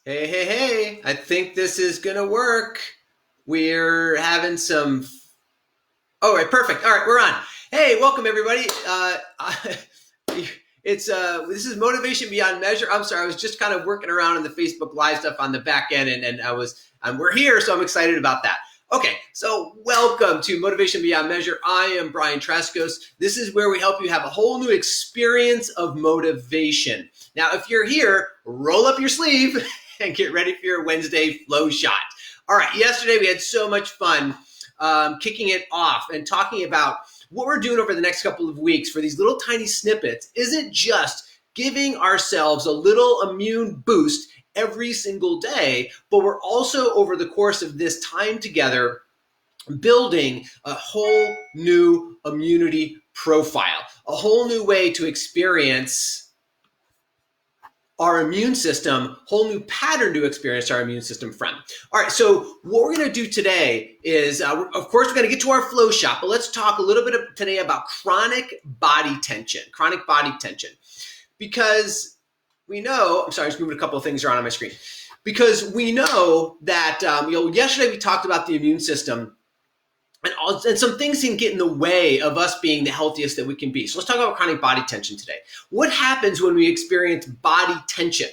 Hey, hey, hey, I think this is gonna work. We're having some. Oh, right, perfect. All right, we're on. Hey, welcome everybody. This is Motivation Beyond Measure. I'm sorry, I was just kind of working around on the Facebook Live stuff on the back end, and we're here, so I'm excited about that. Okay, so welcome to Motivation Beyond Measure. I am Brian Trescos. This is where we help you have a whole new experience of motivation. Now, if you're here, roll up your sleeve and get ready for your Wednesday flow shot. All right, yesterday we had so much fun kicking it off and talking about what we're doing over the next couple of weeks for these little tiny snippets isn't just giving ourselves a little immune boost every single day, but we're also over the course of this time together building a whole new immunity profile, a whole new way to experience our immune system, whole new pattern to experience our immune system from. All right, so what we're going to do today is, of course, we're going to get to our flow shot, but let's talk a little bit today about chronic body tension, because we know, I'm sorry, I was moving a couple of things around on my screen, because we know that, yesterday we talked about the immune system and some things can get in the way of us being the healthiest that we can be. So let's talk about chronic body tension today. What happens when we experience body tension?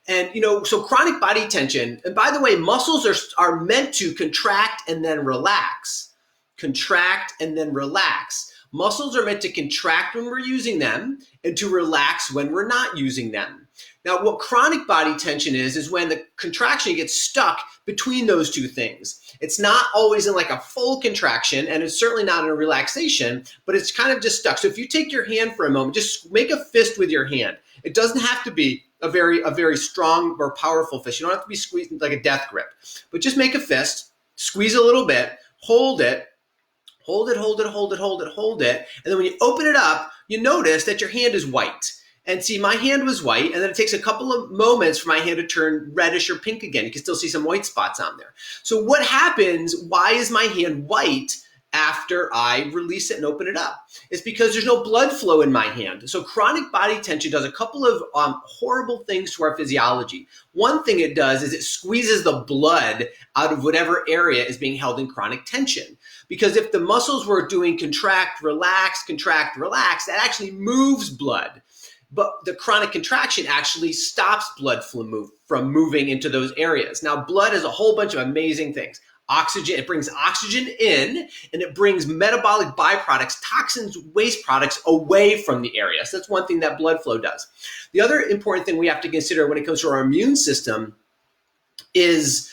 And, so chronic body tension, and by the way, muscles are meant to contract and then relax. Contract and then relax. Muscles are meant to contract when we're using them and to relax when we're not using them. Now, what chronic body tension is when the contraction gets stuck between those two things. It's not always in like a full contraction, and it's certainly not in a relaxation, but it's kind of just stuck. So if you take your hand for a moment, just make a fist with your hand. It doesn't have to be a very strong or powerful fist. You don't have to be squeezing like a death grip, but just make a fist, squeeze a little bit, hold it, hold it, hold it, hold it, hold it, hold it. And then when you open it up, you notice that your hand is white. And see, my hand was white, and then it takes a couple of moments for my hand to turn reddish or pink again. You can still see some white spots on there. So what happens, why is my hand white after I release it and open it up? It's because there's no blood flow in my hand. So chronic body tension does a couple of horrible things to our physiology. One thing it does is it squeezes the blood out of whatever area is being held in chronic tension. Because if the muscles were doing contract, relax, that actually moves blood. But the chronic contraction actually stops blood flow from moving into those areas. Now, blood is a whole bunch of amazing things. Oxygen, it brings oxygen in, and it brings metabolic byproducts, toxins, waste products away from the area. So that's one thing that blood flow does. The other important thing we have to consider when it comes to our immune system is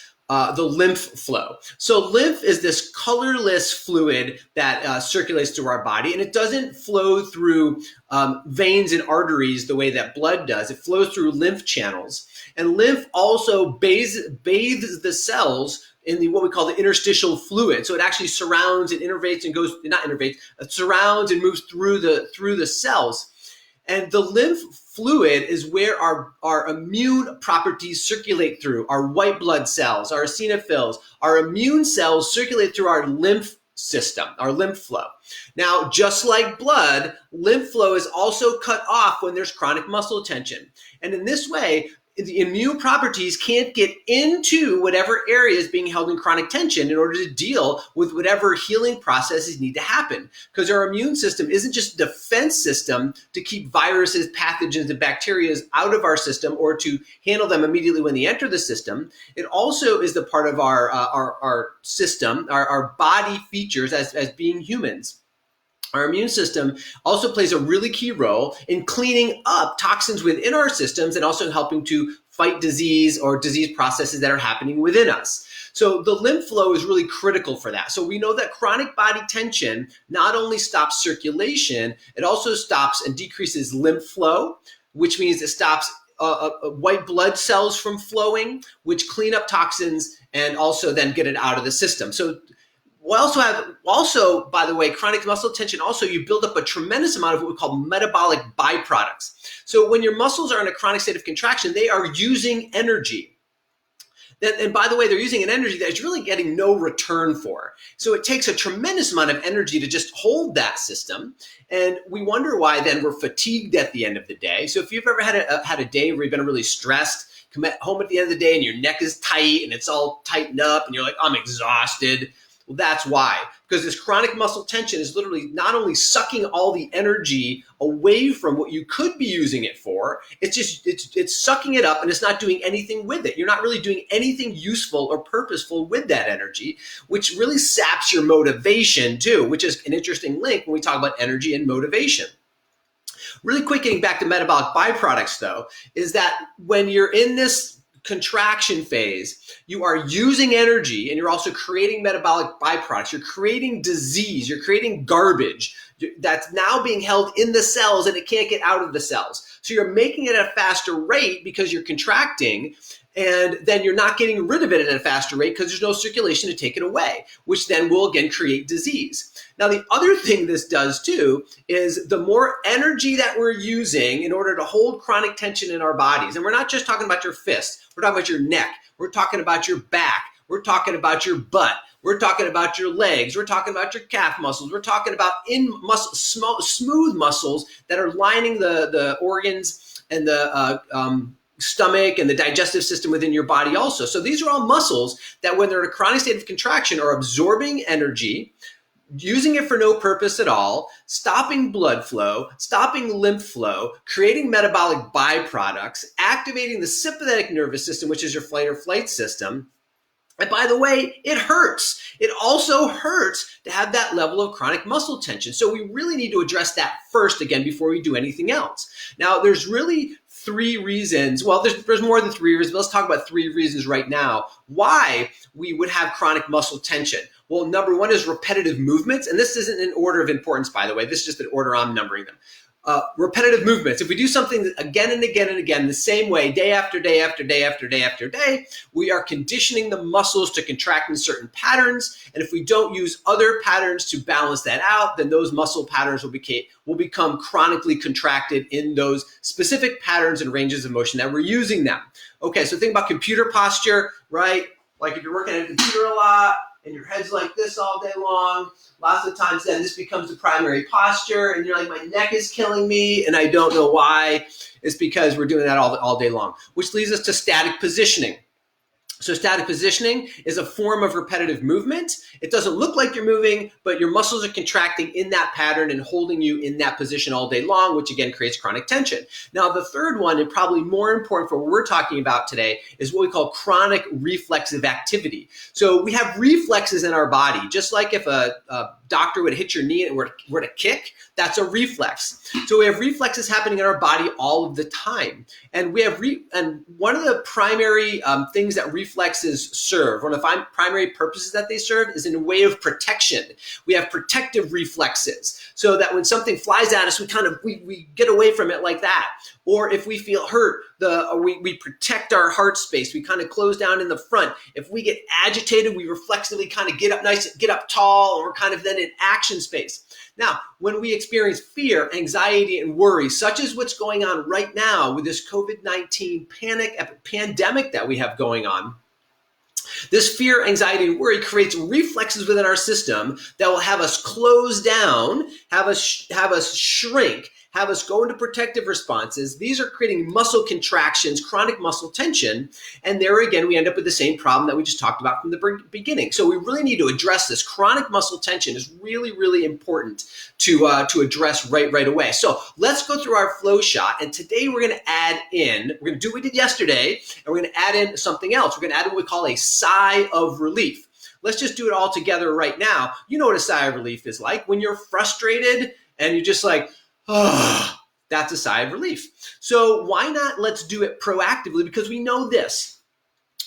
the lymph flow. So lymph is this colorless fluid that circulates through our body, and it doesn't flow through veins and arteries the way that blood does. It flows through lymph channels. And lymph also bathes the cells in what we call the interstitial fluid. So it actually surrounds and innervates and it surrounds and moves through the cells. And the lymph fluid is where our immune properties circulate through. Our white blood cells, our eosinophils, our immune cells circulate through our lymph system, our lymph flow. Now, just like blood, lymph flow is also cut off when there's chronic muscle tension. And in this way, the immune properties can't get into whatever area is being held in chronic tension in order to deal with whatever healing processes need to happen. Because our immune system isn't just a defense system to keep viruses, pathogens, and bacteria out of our system or to handle them immediately when they enter the system. It also is the part of our system, our body features as being humans. Our immune system also plays a really key role in cleaning up toxins within our systems and also helping to fight disease or disease processes that are happening within us. So the lymph flow is really critical for that. So we know that chronic body tension not only stops circulation, it also stops and decreases lymph flow, which means it stops white blood cells from flowing, which clean up toxins and also then get it out of the system. So we also, by the way, chronic muscle tension, also you build up a tremendous amount of what we call metabolic byproducts. So when your muscles are in a chronic state of contraction, they are using energy. And by the way, they're using an energy that is really getting no return for. So it takes a tremendous amount of energy to just hold that system. And we wonder why then we're fatigued at the end of the day. So if you've ever had a day where you've been really stressed, come home at the end of the day and your neck is tight and it's all tightened up and you're like, I'm exhausted. Well, that's why, because this chronic muscle tension is literally not only sucking all the energy away from what you could be using it for, it's sucking it up and it's not doing anything with it. You're not really doing anything useful or purposeful with that energy, which really saps your motivation too, which is an interesting link when we talk about energy and motivation. Really quick, getting back to metabolic byproducts though, is that when you're in this contraction phase, you are using energy and you're also creating metabolic byproducts. You're creating disease, you're creating garbage that's now being held in the cells and it can't get out of the cells. So you're making it at a faster rate because you're contracting, and then you're not getting rid of it at a faster rate because there's no circulation to take it away, which then will again create disease. Now, the other thing this does too is the more energy that we're using in order to hold chronic tension in our bodies, and we're not just talking about your fist, we're talking about your neck, we're talking about your back, we're talking about your butt, we're talking about your legs, we're talking about your calf muscles, we're talking about smooth muscles that are lining the organs and the stomach and the digestive system within your body also. So these are all muscles that when they're in a chronic state of contraction are absorbing energy, using it for no purpose at all, stopping blood flow, stopping lymph flow, creating metabolic byproducts, activating the sympathetic nervous system, which is your fight or flight system. And by the way, it hurts. It also hurts to have that level of chronic muscle tension. So we really need to address that first again before we do anything else. Now, there's really three reasons. Well, there's more than 3 reasons. But let's talk about 3 reasons right now why we would have chronic muscle tension. Well, number 1 is repetitive movements. And this isn't in order of importance, by the way. This is just an order I'm numbering them. Repetitive movements. If we do something again and again and again the same way, day after day after day after day after day, we are conditioning the muscles to contract in certain patterns. And if we don't use other patterns to balance that out, then those muscle patterns will become chronically contracted in those specific patterns and ranges of motion that we're using them. Okay, so think about computer posture, right? Like if you're working at a computer a lot and your head's like this all day long, lots of times then this becomes the primary posture and you're like, my neck is killing me and I don't know why. It's because we're doing that all day long, which leads us to static positioning. So static positioning is a form of repetitive movement. It doesn't look like you're moving, but your muscles are contracting in that pattern and holding you in that position all day long, which again creates chronic tension. Now, the third one, and probably more important for what we're talking about today, is what we call chronic reflexive activity. So we have reflexes in our body, just like if a doctor would hit your knee and were to kick, that's a reflex. So we have reflexes happening in our body all of the time. And we have and one of the primary things that reflexes serve, one of the primary purposes that they serve is in a way of protection. We have protective reflexes so that when something flies at us, we get away from it like that. Or if we feel hurt, we protect our heart space. We kind of close down in the front. If we get agitated, we reflexively kind of get up tall, and we're kind of then in action space. Now, when we experience fear, anxiety, and worry, such as what's going on right now with this COVID-19 pandemic that we have going on, this fear, anxiety, and worry creates reflexes within our system that will have us close down, have us shrink, have us go into protective responses. These are creating muscle contractions, chronic muscle tension, and there again, we end up with the same problem that we just talked about from the beginning. So we really need to address this. Chronic muscle tension is really, really important to address right away. So let's go through our flow shot, and today we're going to do what we did yesterday, and we're going to add in something else. We're going to add in what we call a sigh of relief. Let's just do it all together right now. You know what a sigh of relief is like when you're frustrated and you're just like, oh, that's a sigh of relief. So why not let's do it proactively, because we know this.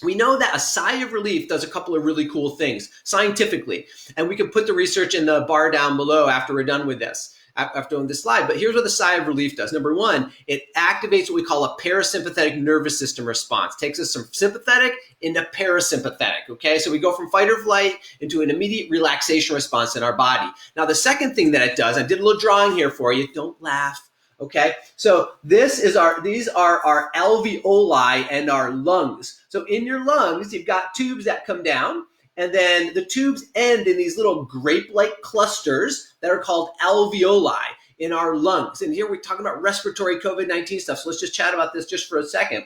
We know that a sigh of relief does a couple of really cool things scientifically, and we can put the research in the bar down below after we're done with this, after doing this slide. But here's what the sigh of relief does. Number 1, it activates what we call a parasympathetic nervous system response. Takes us from sympathetic into parasympathetic, okay? So we go from fight or flight into an immediate relaxation response in our body. Now, the second thing that it does, I did a little drawing here for you. Don't laugh. Okay, so these are our alveoli and our lungs. So in your lungs, you've got tubes that come down, and then the tubes end in these little grape-like clusters that are called alveoli in our lungs. And here we're talking about respiratory COVID-19 stuff. So let's just chat about this just for a second.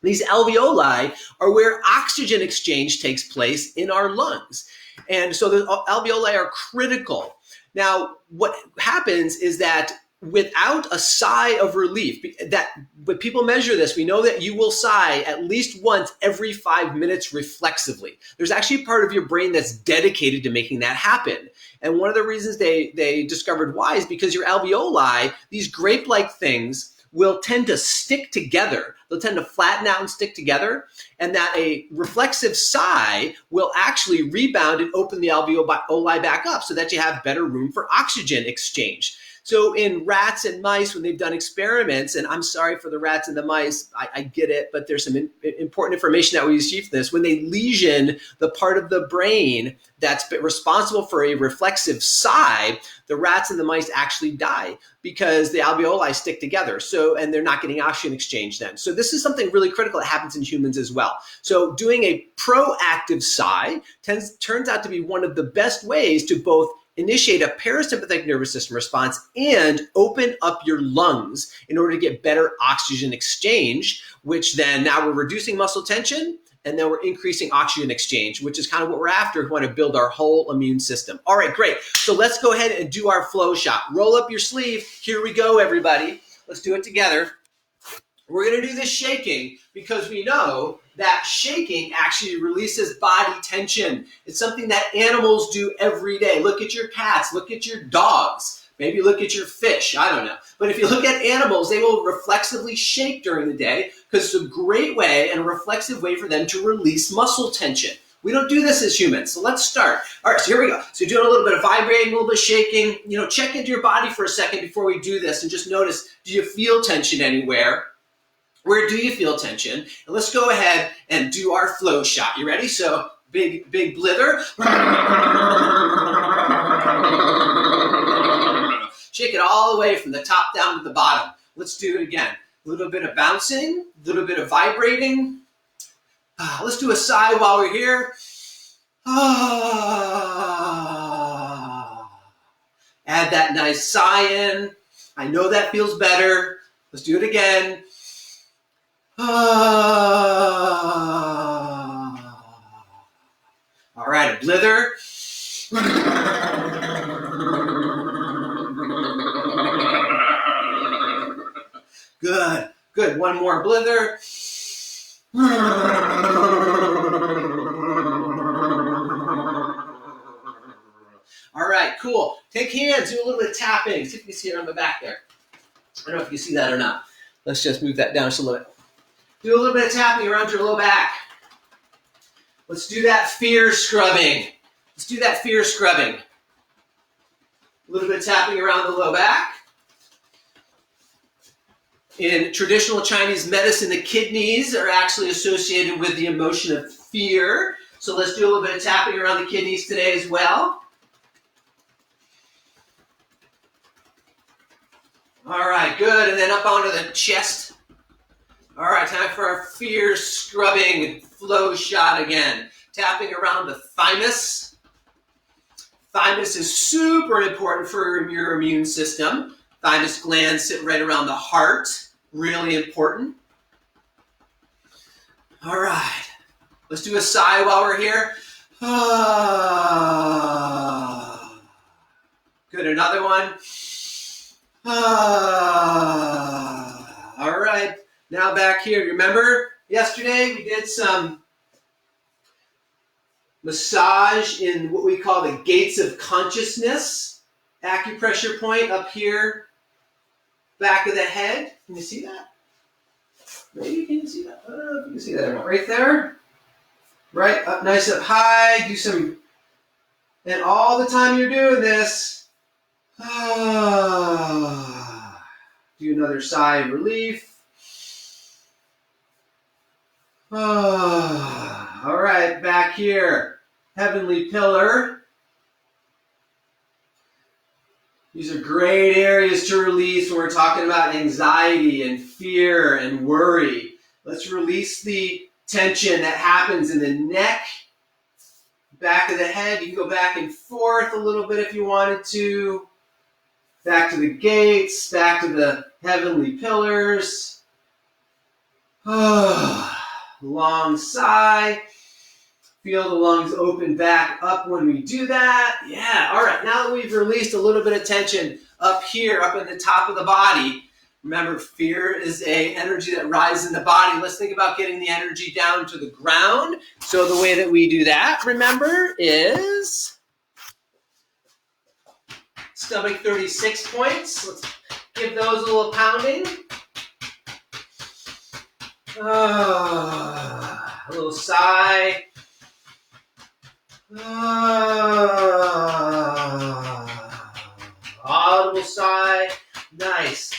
These alveoli are where oxygen exchange takes place in our lungs. And so the alveoli are critical. Now, what happens is that without a sigh of relief, that when people measure this, we know that you will sigh at least once every 5 minutes reflexively. There's actually a part of your brain that's dedicated to making that happen. And one of the reasons they discovered why is because your alveoli, these grape-like things, will tend to stick together. They'll tend to flatten out and stick together, and that a reflexive sigh will actually rebound and open the alveoli back up so that you have better room for oxygen exchange. So in rats and mice, when they've done experiments, and I'm sorry for the rats and the mice, I get it, but there's some important information that we receive from this. When they lesion the part of the brain that's responsible for a reflexive sigh, the rats and the mice actually die because the alveoli stick together. So, and they're not getting oxygen exchange then. So this is something really critical that happens in humans as well. So doing a proactive sigh turns out to be one of the best ways to both initiate a parasympathetic nervous system response and open up your lungs in order to get better oxygen exchange, which then now we're reducing muscle tension and then we're increasing oxygen exchange, which is kind of what we're after. We want to build our whole immune system. All right, great. So let's go ahead and do our flow shot. Roll up your sleeve. Here we go, everybody. Let's do it together. We're going to do this shaking because we know that shaking actually releases body tension. It's something that animals do every day. Look at your cats, look at your dogs, maybe look at your fish, I don't know. But if you look at animals, they will reflexively shake during the day because it's a great way and a reflexive way for them to release muscle tension. We don't do this as humans, so let's start. All right, so here we go. So you're doing a little bit of vibrating, a little bit of shaking. You know, check into your body for a second before we do this and just notice, do you feel tension anywhere? Where do you feel tension? And let's go ahead and do our flow shot. You ready? So big blither. Shake it all the way from the top down to the bottom. Let's do it again. A little bit of bouncing, a little bit of vibrating. Let's do a sigh while we're here. Add that nice sigh in. I know that feels better. Let's do it again. All right, a blither. Good. One more blither. All right, cool. Take hands, do a little bit of tapping. See if you can see it on the back there. I don't know if you can see that or not. Let's just move that down just a little bit. Do a little bit of tapping around your low back. Let's do that fear scrubbing. A little bit of tapping around the low back. In traditional Chinese medicine, the kidneys are actually associated with the emotion of fear. So let's do a little bit of tapping around the kidneys today as well. All right, good. And then up onto the chest. All right, time for our fear scrubbing flow shot again. Tapping around the thymus. Thymus is super important for your immune system. Thymus glands sit right around the heart. Really important. All right, let's do a sigh while we're here. Good, another one. All right. Now back here, remember yesterday we did some massage in what we call the gates of consciousness, acupressure point up here, back of the head. Can you see that? Maybe can you see that? I don't know if you can see that or not. Right there, right up, nice up high. Do some, and all the time you're doing this, do another sigh of relief. All right, back here, heavenly pillar. These are great areas to release when we're talking about anxiety and fear and worry. Let's release the tension that happens in the neck, back of the head. You can go back and forth a little bit if you wanted to. Back to the gates, back to the heavenly pillars. Long sigh. Feel the lungs open back up when we do that. Yeah, all right. Now that we've released a little bit of tension up here, up in the top of the body, remember, fear is an energy that rises in the body. Let's think about getting the energy down to the ground. So the way that we do that, remember, is stomach 36 points. Let's give those a little pounding. A little sigh. Audible sigh. Nice.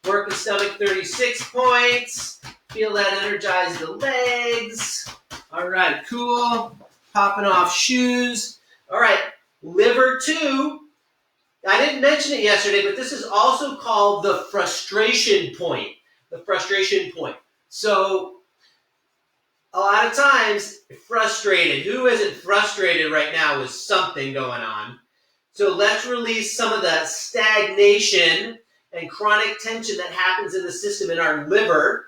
Work the stomach 36 points. Feel that energize the legs. All right, cool. Popping off shoes. All right, liver 2. I didn't mention it yesterday, but this is also called the frustration point. The frustration point. So, a lot of times, frustrated. Who isn't frustrated right now with something going on? So let's release some of the stagnation and chronic tension that happens in the system in our liver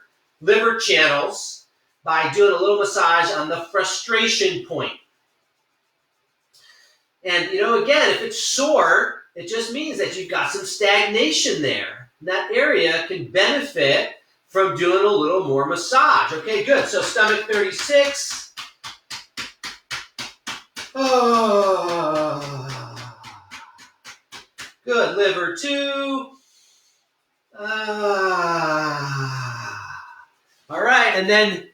channels, by doing a little massage on the frustration point. And, again, if it's sore, it just means that you've got some stagnation there. And that area can benefit from doing a little more massage. Okay, good. So stomach 36. Good. Liver 2. All right, and then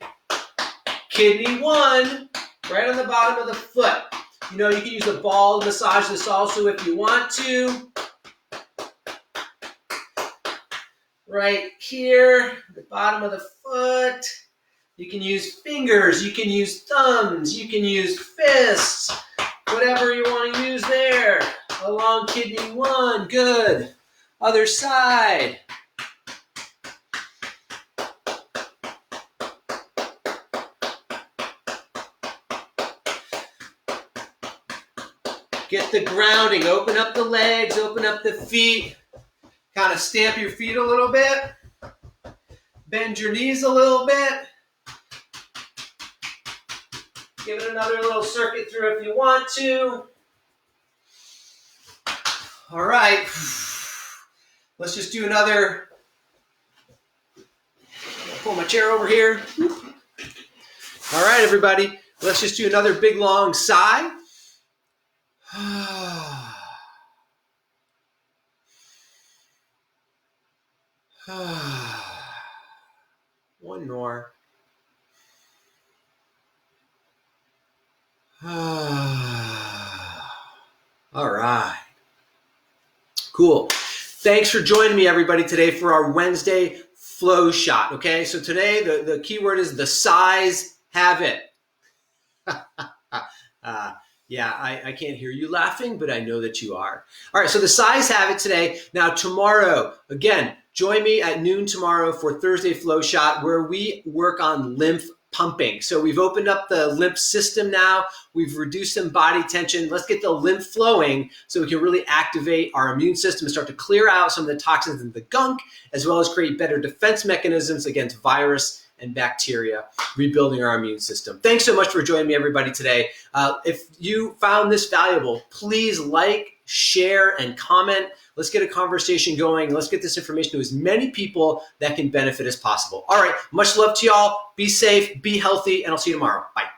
kidney 1, right on the bottom of the foot. You can use a ball to massage this also if you want to. Right here, the bottom of the foot. You can use fingers, you can use thumbs, you can use fists, whatever you want to use there. Along kidney 1, good. Other side. Get the grounding, open up the legs, open up the feet. Kind of stamp your feet a little bit. Bend your knees a little bit. Give it another little circuit through if you want to. All right. Let's just do another. Pull my chair over here. All right, everybody. Let's just do another big, long sigh. One more. All right. Cool. Thanks for joining me, everybody, today for our Wednesday flow shot. Okay, so today the key word is the size have it. Yeah, I can't hear you laughing, but I know that you are. All right, so the size have it today. Now tomorrow, again, join me at noon tomorrow for Thursday Flow Shot, where we work on lymph pumping. So we've opened up the lymph system now. We've reduced some body tension. Let's get the lymph flowing so we can really activate our immune system and start to clear out some of the toxins and the gunk, as well as create better defense mechanisms against virus and bacteria, rebuilding our immune system. Thanks so much for joining me, everybody, today. If you found this valuable, please like, share, and comment. Let's get a conversation going. Let's get this information to as many people that can benefit as possible. All right, much love to y'all. Be safe, be healthy, and I'll see you tomorrow. Bye.